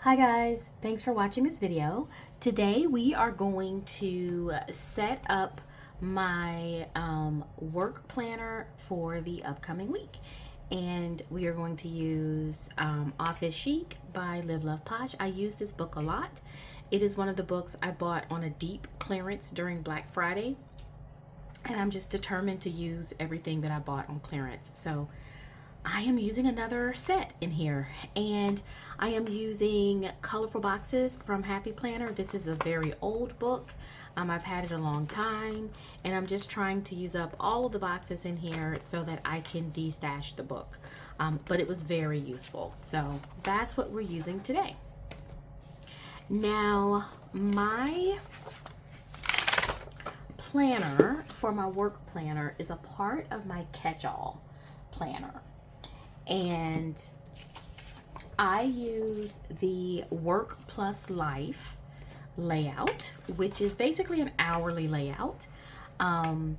Hi guys, thanks for watching this video. Today we are going to set up my work planner for the upcoming week. And we are going to use Office Chic by Live Love Posh. I use this book a lot. It is one of the books I bought on a deep clearance during Black Friday. And I'm just determined to use everything that I bought on clearance. So I am using another set in here, and I am using colorful boxes from Happy Planner. This is a very old book. I've had it a long time, and I'm just trying to use up all of the boxes in here so that I can destash the book. But it was very useful. So that's what we're using today. Now, my planner for my work planner is a part of my catch-all planner. And I use the Work Plus Life layout, which is basically an hourly layout. And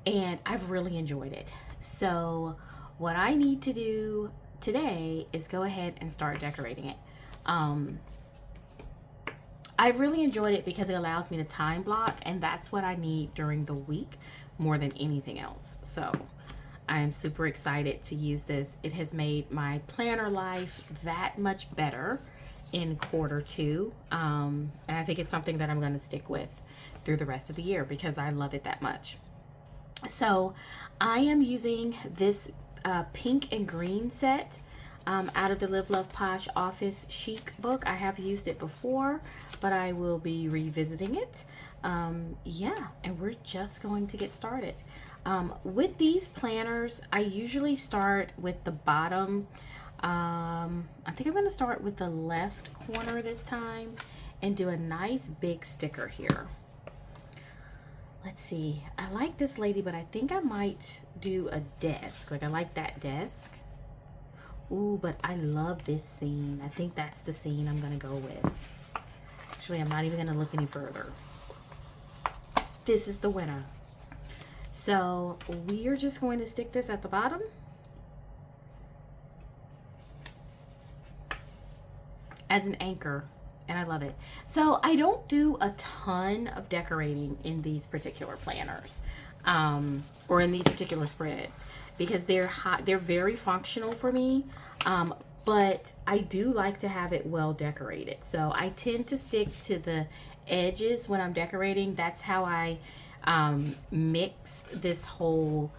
I've really enjoyed it. So what I need to do today is go ahead and start decorating it. I've really enjoyed it because it allows me to time block, and that's what I need during the week more than anything else. So I am super excited to use this. It has made my planner life that much better in quarter 2. And I think it's something that I'm going to stick with through the rest of the year because I love it that much. So I am using this pink and green set out of the Live Love Posh Office Chic book. I have used it before, but I will be revisiting it. Yeah, and we're just going to get started. With these planners, I usually start with the bottom. I think I'm going to start with the left corner this time and do a nice big sticker here. Let's see. I like this lady, but I think I might do a desk. Like, I like that desk. Ooh, but I love this scene. I think that's the scene I'm going to go with. Actually, I'm not even going to look any further. This is the winner. So we are just going to stick this at the bottom. As an anchor, and I love it. So I don't do a ton of decorating in these particular planners, or in these particular spreads, because they're very functional for me. But I do like to have it well decorated. So I tend to stick to the edges when I'm decorating. That's how I mix this whole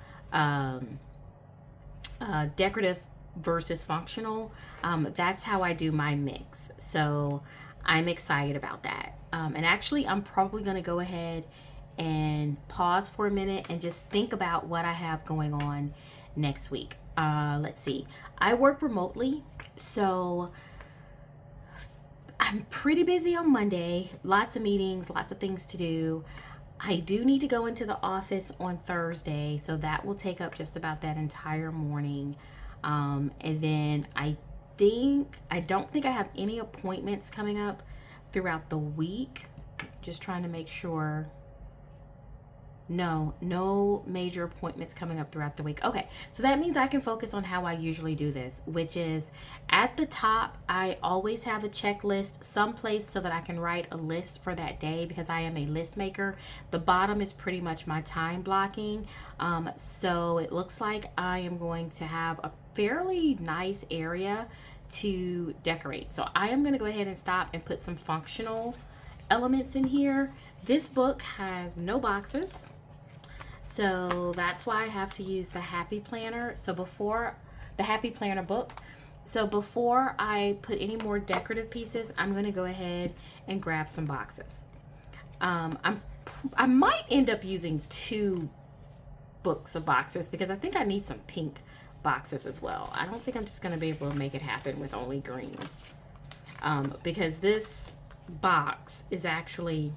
decorative versus functional. That's how I do my mix. So I'm excited about that. And actually, I'm probably going to go ahead and pause for a minute and just think about what I have going on next week. Let's see. I work remotely, so I'm pretty busy on Monday. Lots of meetings, lots of things to do. I do need to go into the office on Thursday, so that will take up just about that entire morning. And then I don't think I have any appointments coming up throughout the week. Just trying to make sure. No major appointments coming up throughout the week. Okay, so that means I can focus on how I usually do this, which is at the top, I always have a checklist someplace so that I can write a list for that day because I am a list maker. The bottom is pretty much my time blocking. So it looks like I am going to have a fairly nice area to decorate. So I am going to go ahead and stop and put some functional elements in here. This book has no boxes. So that's why I have to use the Happy Planner. So before the Happy Planner book, so before I put any more decorative pieces, I'm going to go ahead and grab some boxes. I might end up using 2 books of boxes because I think I need some pink boxes as well. I don't think I'm just going to be able to make it happen with only green. Because this box is actually,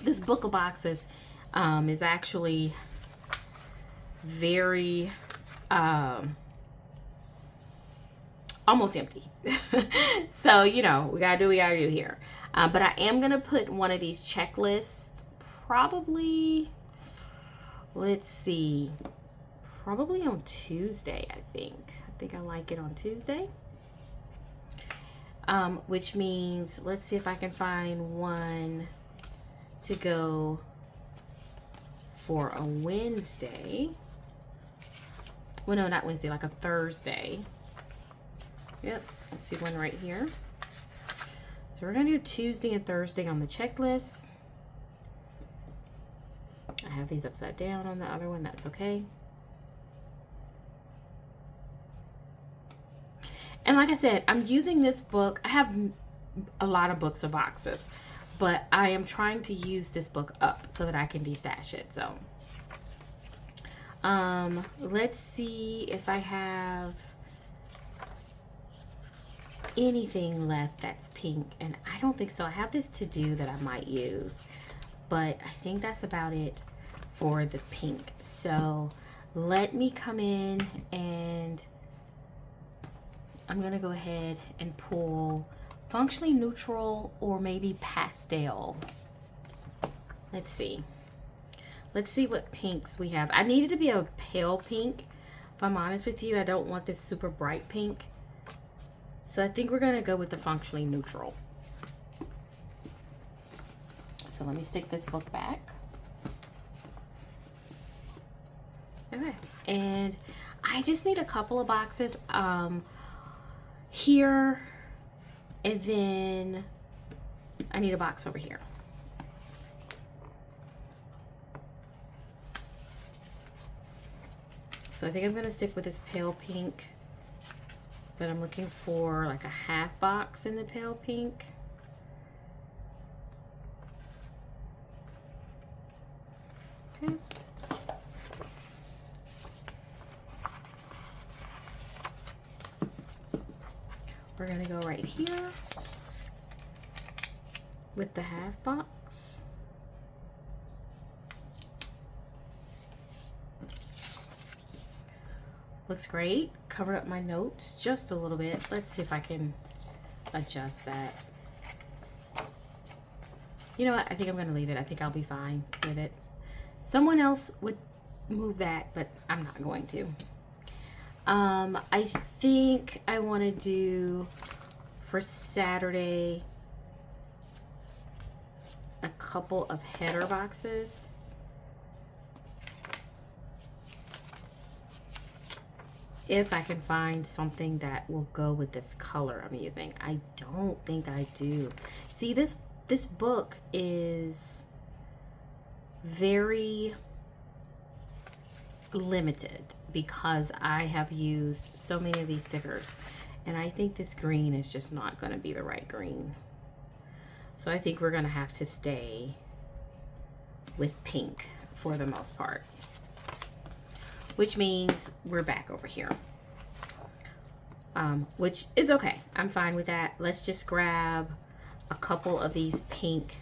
this book of boxes is actually very almost empty. So, you know, we gotta do what we gotta do here. But I am gonna put one of these checklists probably, let's see, probably on Tuesday. I think I like it on Tuesday. which means, let's see if I can find one to go for a Wednesday. Well, no, not Wednesday, like a Thursday. Yep, I see one right here. So we're gonna do Tuesday and Thursday on the checklist. I have these upside down on the other one, that's okay. And like I said, I'm using this book. I have a lot of books of boxes, but I am trying to use this book up so that I can destash it. So let's see if I have anything left that's pink, and I don't think so. I have this to do that I might use, but I think that's about it for the pink. So let me come in, and I'm gonna go ahead and pull functionally neutral or maybe pastel. Let's see what pinks we have. I need it to be a pale pink. If I'm honest with you, I don't want this super bright pink. So I think we're gonna go with the functionally neutral. So let me stick this book back. Okay, and I just need a couple of boxes here, and then I need a box over here. So I think I'm gonna stick with this pale pink, but I'm looking for like a half box in the pale pink. Okay. We're gonna go right here with the half box. Looks great. Cover up my notes just a little bit. Let's see if I can adjust that. You know what? I think I'm gonna leave it. I think I'll be fine with it. Someone else would move that, but I'm not going to. I think I want to do for Saturday a couple of header boxes. If I can find something that will go with this color I'm using. I don't think I do. See, this book is very limited because I have used so many of these stickers, and I think this green is just not going to be the right green. So I think we're going to have to stay with pink for the most part, which means we're back over here, which is okay. I'm fine with that. Let's just grab a couple of these pink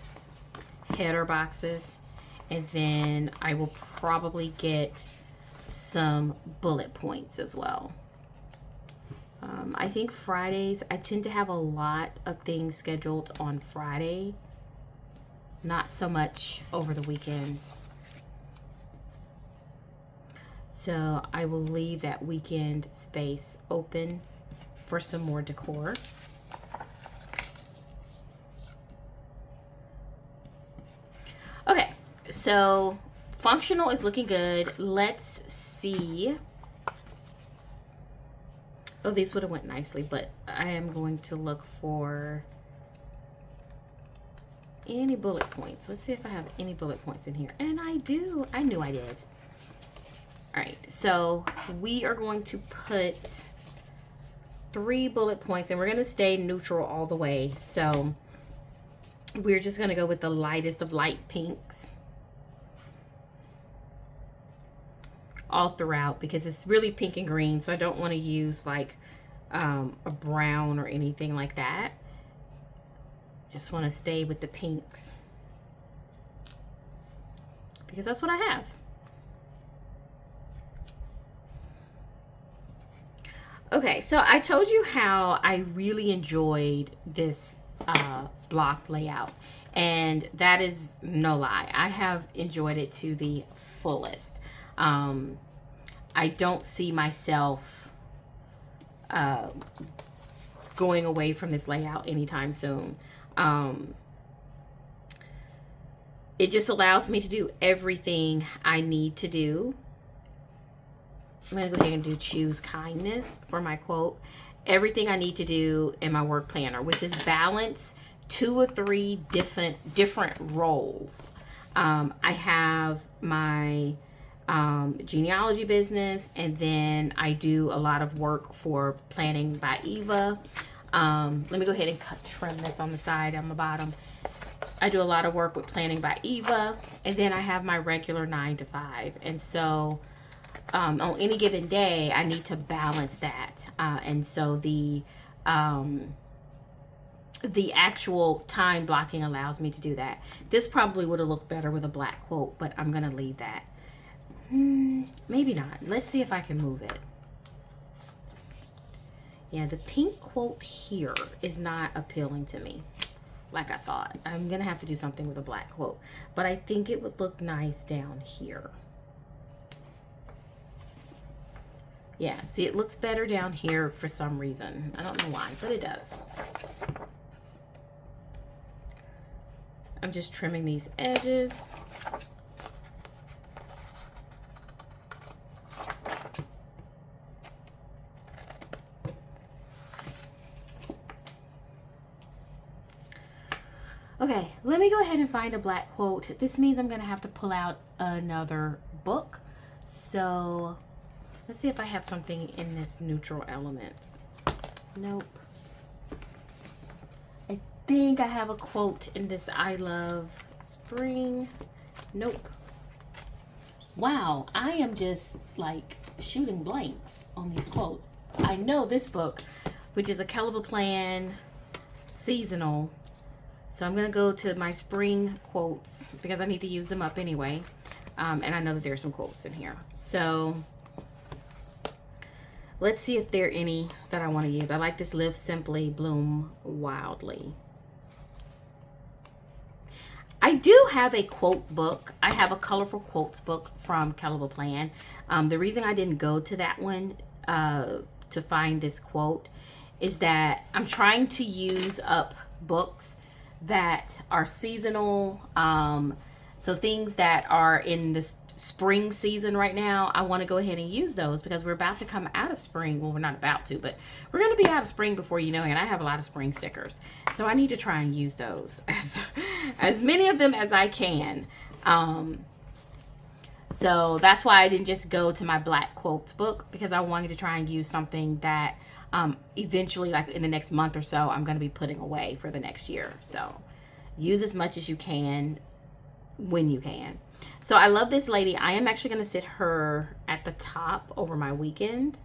header boxes, and then I will probably get some bullet points as well. I think Fridays, I tend to have a lot of things scheduled on Friday, not so much over the weekends. So I will leave that weekend space open for some more decor. Okay, so functional is looking good. Let's see. Oh, these would have went nicely, but I am going to look for any bullet points. Let's see if I have any bullet points in here. And I do. I knew I did. All right, so we are going to put 3 bullet points, and we're going to stay neutral all the way. So we're just going to go with the lightest of light pinks all throughout, because it's really pink and green, so I don't want to use like a brown or anything like that. Just want to stay with the pinks because that's what I have. Okay, so I told you how I really enjoyed this block layout, and that is no lie. I have enjoyed it to the fullest. I don't see myself going away from this layout anytime soon. It just allows me to do everything I need to do. I'm going to go ahead and do choose kindness for my quote. Everything I need to do in my work planner, which is balance 2 or 3 different roles. I have my genealogy business, and then I do a lot of work for Planning by Eva. Let me go ahead and trim this on the side, on the bottom. I do a lot of work with Planning by Eva, and then I have my regular 9 to 5. And so on any given day, I need to balance that. And so the actual time blocking allows me to do that. This probably would have looked better with a black quote, but I'm going to leave that. Maybe not. Let's see if I can move it. Yeah, the pink quote here is not appealing to me like I thought. I'm going to have to do something with a black quote, but I think it would look nice down here. Yeah, see, it looks better down here for some reason. I don't know why, but it does. I'm just trimming these edges. Okay, let me go ahead and find a black quote. This means I'm going to have to pull out another book. So let's see if I have something in this neutral elements. Nope. I think I have a quote in this I love spring. Nope. Wow, I am just like shooting blanks on these quotes. I know this book, which is a Caliber Plan seasonal. So I'm going to go to my spring quotes because I need to use them up anyway. And I know that there's some quotes in here. So let's see if there are any that I want to use. I like this Live Simply, Bloom Wildly. I do have a quote book. I have a colorful quotes book from Caliber Plan. The reason I didn't go to that one to find this quote is that I'm trying to use up books that are seasonal. So things that are in the spring season right now, I want to go ahead and use those because we're about to come out of spring. Well, we're not about to, but we're going to be out of spring before you know it. And I have a lot of spring stickers. So I need to try and use those as many of them as I can. So that's why I didn't just go to my black quotes book, because I wanted to try and use something that eventually, like in the next month or so, I'm going to be putting away for the next year. So use as much as you can when you can. So I love this lady. I am actually going to sit her at the top over my weekend.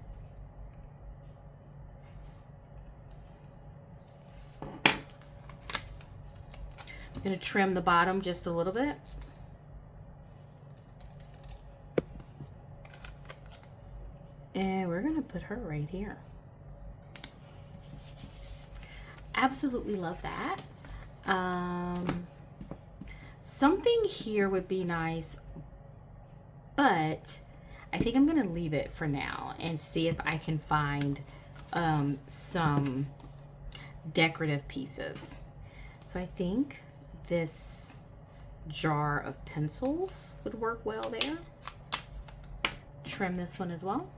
I'm going to trim the bottom just a little bit. And we're going to put her right here. Absolutely love that. Something here would be nice, but I think I'm going to leave it for now and see if I can find some decorative pieces. So I think this jar of pencils would work well there. Trim this one as well.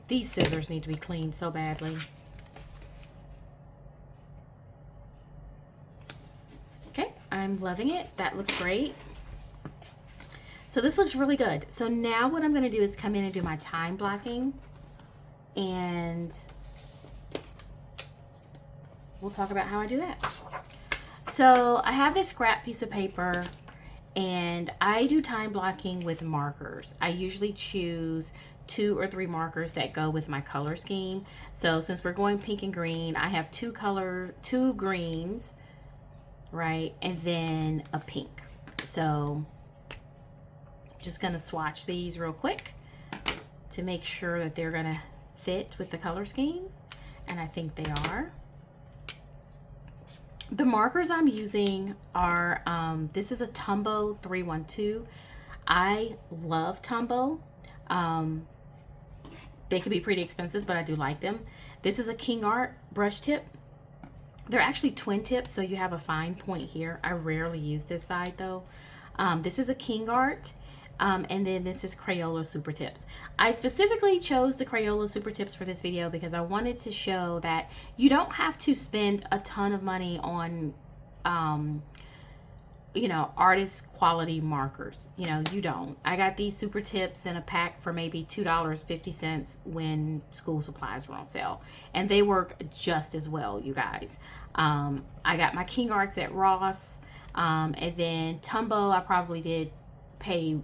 These scissors need to be cleaned so badly. Okay, I'm loving it. That looks great. So this looks really good. So now what I'm going to do is come in and do my time blocking, and we'll talk about how I do that. So I have this scrap piece of paper, and I do time blocking with markers. I usually choose 2 or 3 markers that go with my color scheme. So since we're going pink and green, I have 2 greens, right, and then a pink. So I'm just gonna swatch these real quick to make sure that they're gonna fit with the color scheme, and I think they are. The markers I'm using are, this is a Tombow 312. I love Tombow. They can be pretty expensive, but I do like them. This is a King Art brush tip. They're actually twin tips, so you have a fine point here. I rarely use this side though. This is a King Art, and then this is Crayola Super Tips. I specifically chose the Crayola Super Tips for this video because I wanted to show that you don't have to spend a ton of money on you know, artist quality markers. You know, you don't. I got these Super Tips in a pack for maybe $2.50 when school supplies were on sale, and they work just as well, you guys. I got my King Arts at Ross, and then Tumbo I probably did pay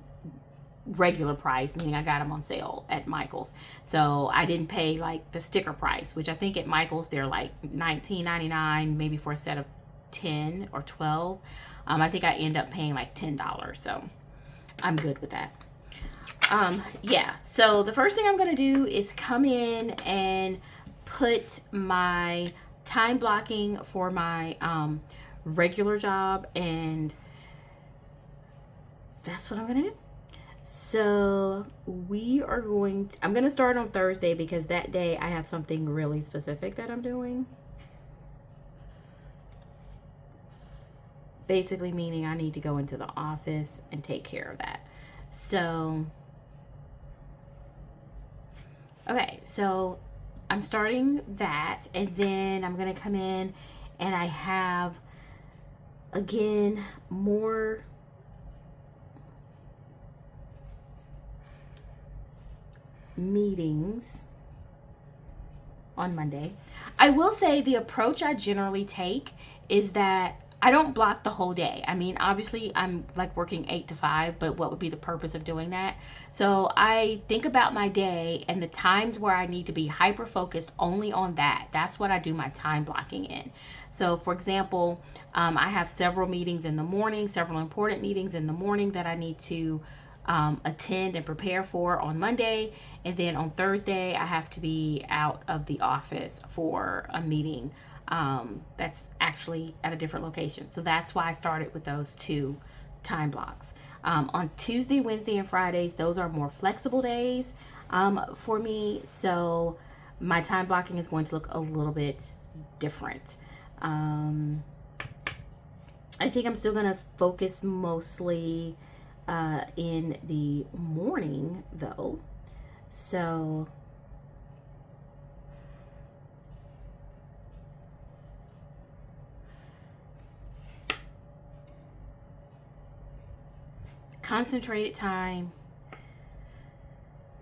regular price, meaning I got them on sale at Michael's, so I didn't pay like the sticker price, which I think at Michael's they're like $19.99 maybe for a set of 10 or 12. I think I end up paying like $10, so I'm good with that. Yeah, so the first thing I'm gonna do is come in and put my time blocking for my regular job, and that's what I'm gonna do. So we are going to, I'm gonna start on Thursday because that day I have something really specific that I'm doing. Basically meaning I need to go into the office and take care of that. So, okay, so I'm starting that, and then I'm gonna come in and I have, again, more meetings on Monday. I will say the approach I generally take is that I don't block the whole day. I mean, obviously I'm like working 8 to 5, but what would be the purpose of doing that? So I think about my day and the times where I need to be hyper focused only on that. That's what I do my time blocking in. So for example, I have several meetings in the morning, several important meetings in the morning that I need to attend and prepare for on Monday. And then on Thursday, I have to be out of the office for a meeting that's actually at a different location. So that's why I started with those two time blocks. On Tuesday, Wednesday, and Fridays, those are more flexible days for me. So my time blocking is going to look a little bit different. I think I'm still going to focus mostly in the morning though. So concentrated time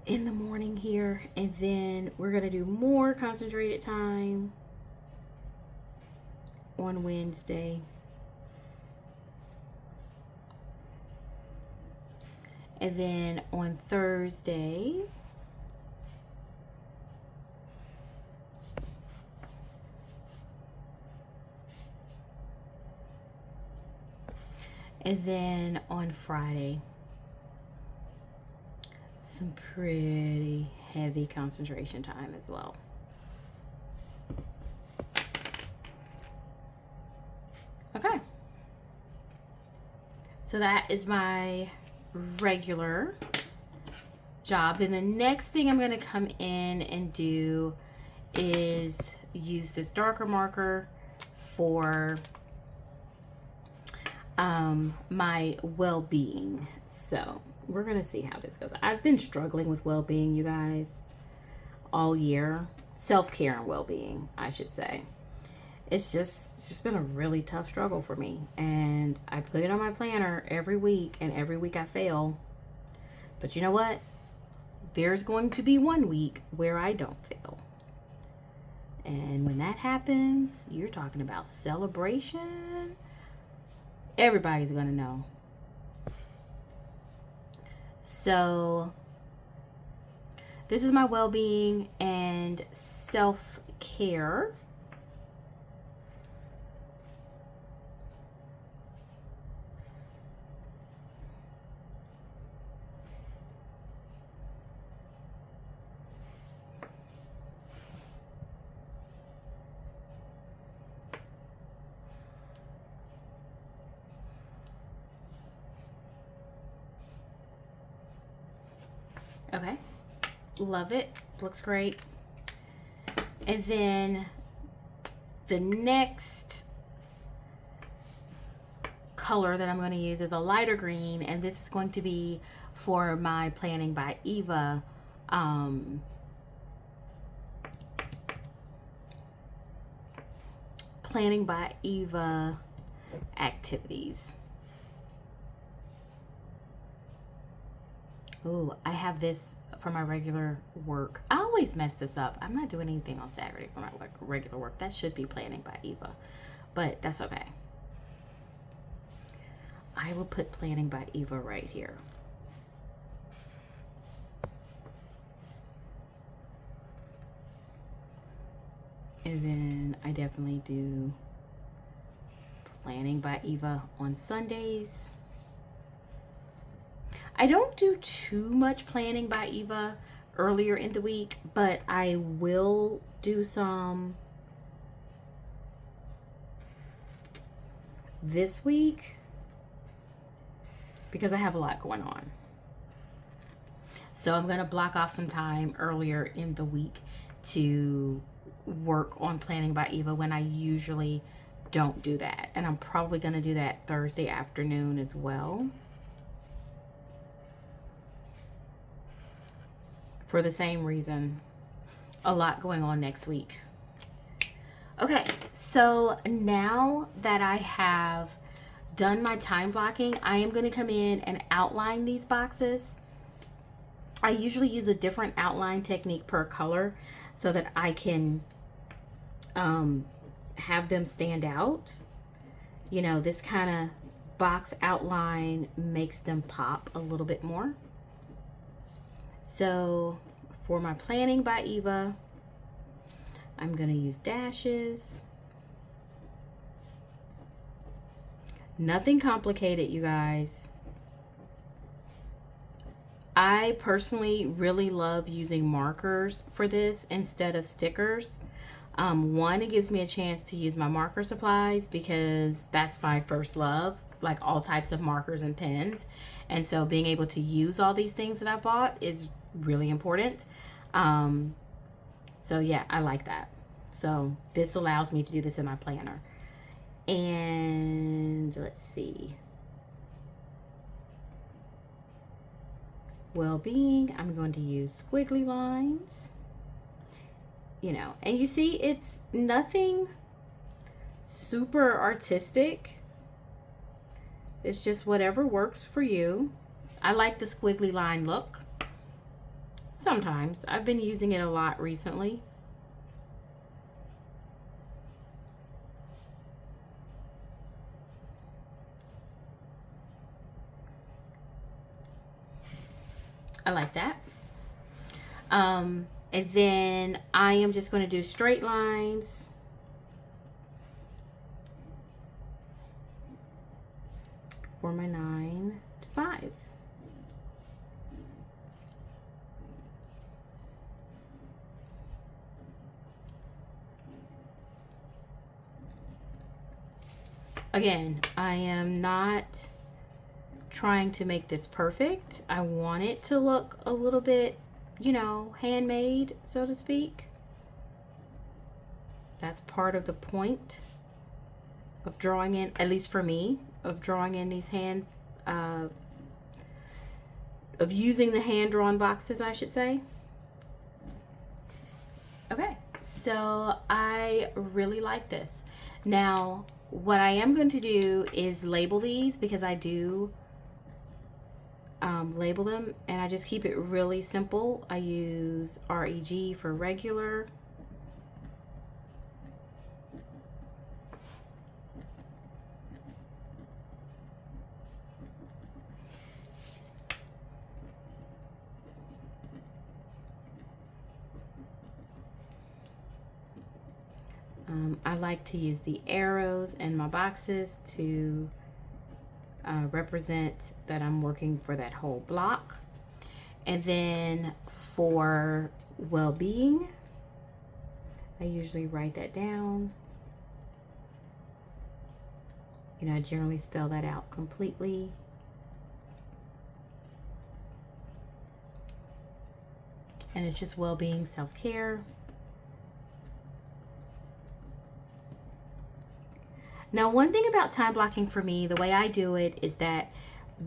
in the morning here, and then we're gonna do more concentrated time on Wednesday, and then on Thursday and then on Friday, some pretty heavy concentration time as well. Okay. So that is my regular job. Then the next thing I'm going to come in and do is use this darker marker for my well-being. So we're gonna see how this goes. I've been struggling with well-being, you guys, all year. Self-care and well-being, I should say. It's just been a really tough struggle for me, and I put it on my planner every week, and every week I fail. But you know what? There's going to be one week where I don't fail. And when that happens, you're talking about celebration. Everybody's gonna know. So this is my well-being and self-care. Okay, Love it. Looks great. And then the next color that I'm going to use is a lighter green, and this is going to be for my Planning by Eva Planning by Eva activities. Ooh, I have this for my regular work. I always mess this up. I'm not doing anything on Saturday for my regular work. That should be Planning by Eva, but that's okay. I will put Planning by Eva right here. And then I definitely do Planning by Eva on Sundays. I don't do too much Planning by Eva earlier in the week, but I will do some this week because I have a lot going on. So I'm going to block off some time earlier in the week to work on Planning by Eva when I usually don't do that. And I'm probably going to do that Thursday afternoon as well, for the same reason. A lot going on next week. Okay, so now that I have done my time blocking, I am going to come in and outline these boxes. I usually use a different outline technique per color so that I can have them stand out. You know, this kind of box outline makes them pop a little bit more. So for my Planning by Eva, I'm going to use dashes. Nothing complicated, you guys. I personally really love using markers for this instead of stickers. One, it gives me a chance to use my marker supplies because that's my first love, like all types of markers and pens. And so being able to use all these things that I bought is really important. So yeah, I like that. So this allows me to do this in my planner. And let's see. Well-being, I'm going to use squiggly lines. You know, and you see it's nothing super artistic. It's just whatever works for you. I like the squiggly line look. Sometimes. I've been using it a lot recently. I like that. And then I am just going to do straight lines. For my 9 to 5. Again, I am not trying to make this perfect. I want it to look a little bit, you know, handmade, so to speak. That's part of the point of drawing in, at least for me, of drawing in these of using the hand-drawn boxes, I should say. Okay, so I really like this. Now, what I am going to do is label these because I do label them, and I just keep it really simple. I use REG for regular. I like to use the arrows in my boxes to represent that I'm working for that whole block. And then for well-being, I usually write that down. You know, I generally spell that out completely. And it's just well-being, self-care. Now, one thing about time blocking for me, the way I do it is that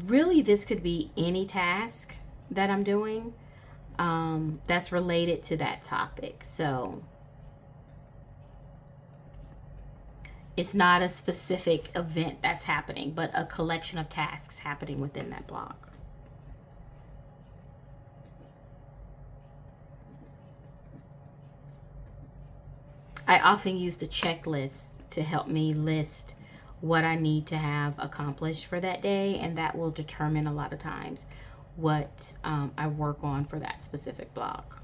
really this could be any task that I'm doing that's related to that topic. So it's not a specific event that's happening, but a collection of tasks happening within that block. I often use the checklist to help me list what I need to have accomplished for that day, and that will determine a lot of times what I work on for that specific block.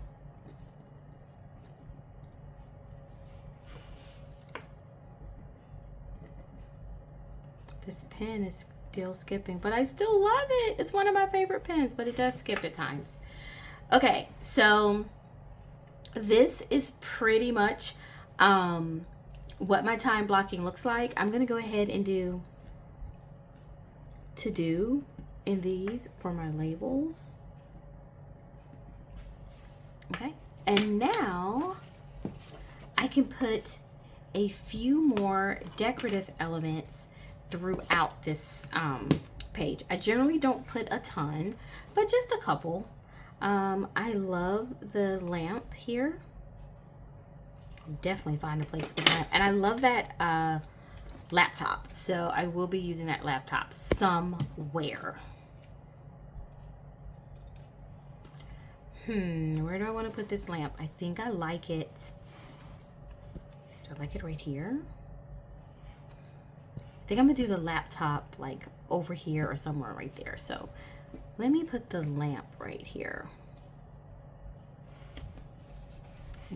This pen is still skipping, but I still love it. It's one of my favorite pens, but it does skip at times. Okay, so this is pretty much what my time blocking looks like. I'm going to go ahead and do to do in these for my labels. Okay, and now I can put a few more decorative elements throughout this page. I generally don't put a ton, but just a couple. I love the lamp here. Definitely find a place for that. And I love that laptop. So I will be using that laptop somewhere. Where do I want to put this lamp? I think I like it. Do I like it right here? I think I'm gonna do the laptop like over here or somewhere right there. So let me put the lamp right here.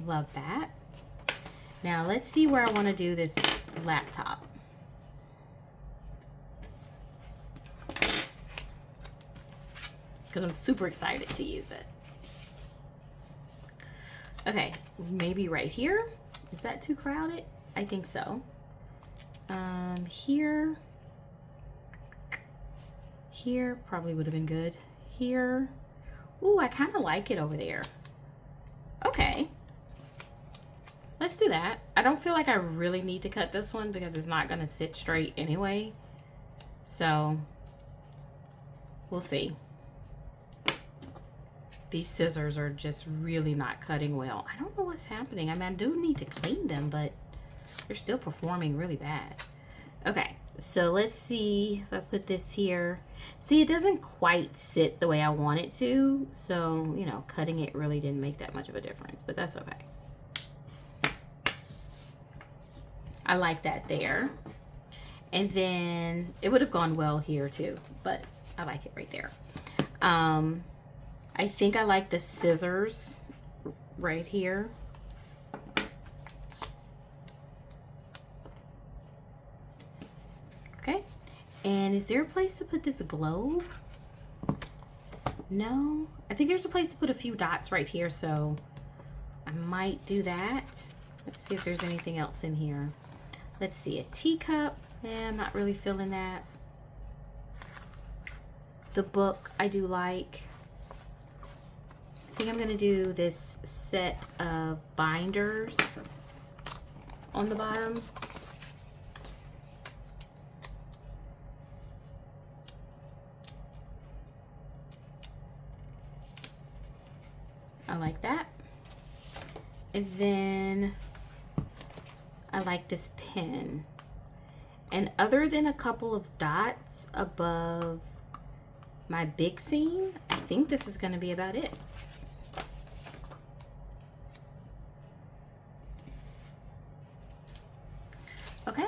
Love that. Now let's see where I want to do this laptop. Because I'm super excited to use it. Okay, maybe right here. Is that too crowded? I think so. Here probably would have been good. Here. Ooh, I kind of like it over there. Okay. Let's do that. I don't feel like I really need to cut this one because it's not going to sit straight anyway. So, we'll see. These scissors are just really not cutting well. I don't know what's happening. I mean, I do need to clean them, but they're still performing really bad. Okay, so let's see if I put this here. See, it doesn't quite sit the way I want it to. So, you know, cutting it really didn't make that much of a difference, but that's okay. I like that there. And then it would have gone well here too, but I like it right there. I think I like the scissors right here. Okay. And is there a place to put this globe? No. I think there's a place to put a few dots right here, so I might do that. Let's see if there's anything else in here. Let's see, a teacup. Yeah, I'm not really feeling that. The book I do like. I think I'm going to do this set of binders on the bottom. I like that. And then I like this pen. And other than a couple of dots above my big seam, I think this is going to be about it. Okay,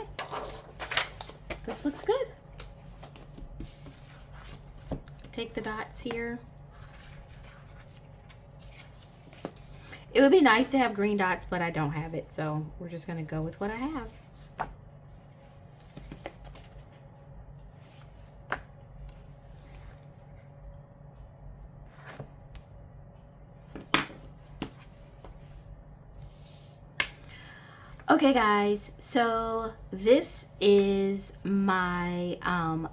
this looks good. Take the dots here. It would be nice to have green dots, but I don't have it, so we're just going to go with what I have. Okay guys, so this is my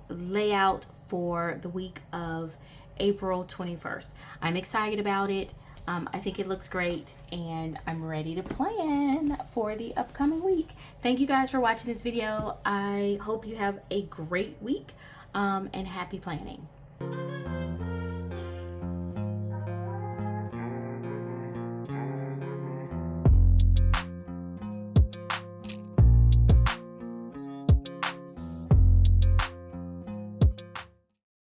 layout for the week of April 21st. I'm excited about it. I think it looks great, and I'm ready to plan for the upcoming week. Thank you guys for watching this video. I hope you have a great week, and happy planning.